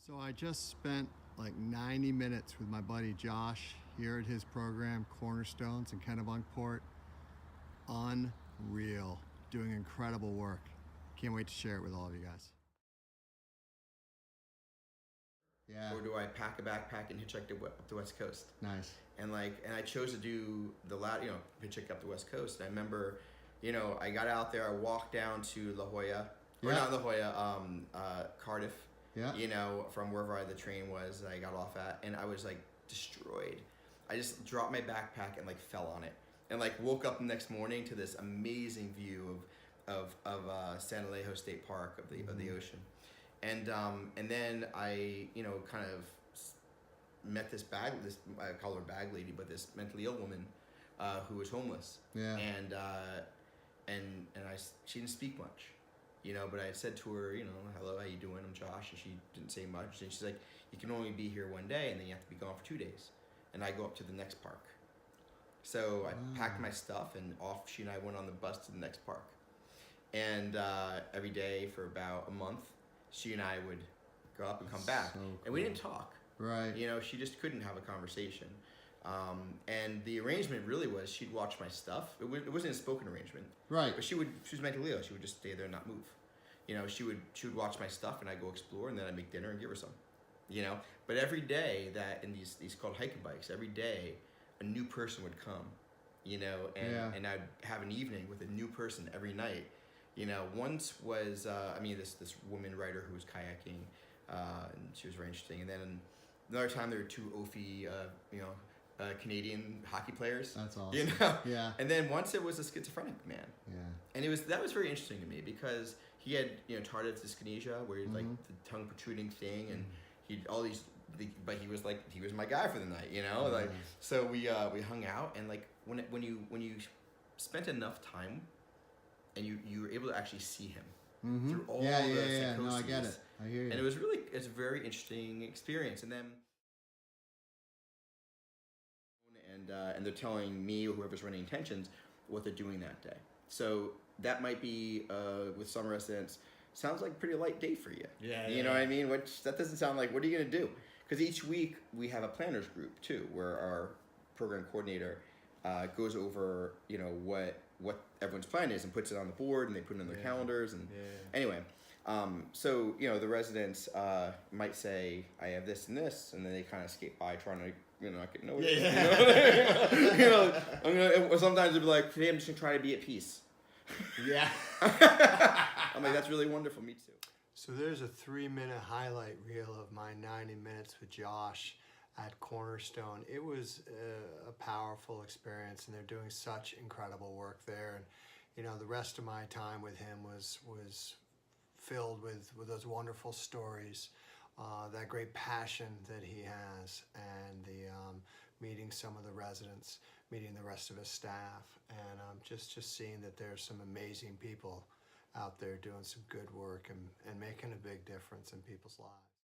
So I just spent like 90 minutes with my buddy Josh here at his program, Cornerstones in Kennebunkport. Unreal, doing incredible work. Can't wait to share it with all of you guys. Yeah. Or do I pack a backpack and hitchhike up the West Coast? Nice. And I chose to do the latter, hitchhike up the West Coast. And I remember, I got out there, I walked down to La Jolla, or not La Jolla, Cardiff. Yeah. From wherever the train was that I got off at, and I was like destroyed. I just dropped my backpack and like fell on it, and like woke up the next morning to this amazing view of San Alejo State Park of the ocean, and then I kind of met this I call her bag lady, but this mentally ill woman who was homeless. Yeah. And she didn't speak much. But I said to her, hello, how you doing? I'm Josh. And she didn't say much. And she's like, you can only be here one day, and then you have to be gone for 2 days. And I go up to the next park. So I packed my stuff, and off she and I went on the bus to the next park. And every day for about a month, she and I would go up and come back. So cool. And we didn't talk. Right. She just couldn't have a conversation. And the arrangement really was she'd watch my stuff. It wasn't a spoken arrangement. Right. But she was mentally ill. She would just stay there and not move. She would watch my stuff, and I'd go explore, and then I'd make dinner and give her some. But every day that in these called hiking bikes, every day a new person would come. And I'd have an evening with a new person every night. Once was this woman writer who was kayaking, and she was very interesting. And then another time there were two Ophi, Canadian hockey players. That's awesome. Yeah. And then once it was a schizophrenic man. Yeah. And that was very interesting to me because he had tardive dyskinesia, where like the tongue protruding thing, and but he was my guy for the night, so we hung out, and like when you spent enough time, and you were able to actually see him through all the psychoses. No, I get it. I hear you. And it's a very interesting experience, and then. And they're telling me or whoever's running intentions what they're doing that day. So that might be with some residents, sounds like a pretty light day for you. Yeah. You know what I mean? That doesn't sound like, what are you gonna do? Because each week we have a planners group too, where our program coordinator goes over what everyone's plan is and puts it on the board, and they put it on their calendars. And anyway, so the residents might say, I have this and this, and then they kind of skate by trying to not get noticed. Sometimes they'll be like, today I'm just gonna try to be at peace. Yeah. I'm like, that's really wonderful. Me too. So there's a 3-minute highlight reel of my 90 minutes with Josh at Cornerstone. It was a powerful experience, and they're doing such incredible work there. And the rest of my time with him was filled with those wonderful stories, that great passion that he has, and the meeting some of the residents, meeting the rest of his staff, and just seeing that there's some amazing people out there doing some good work and making a big difference in people's lives.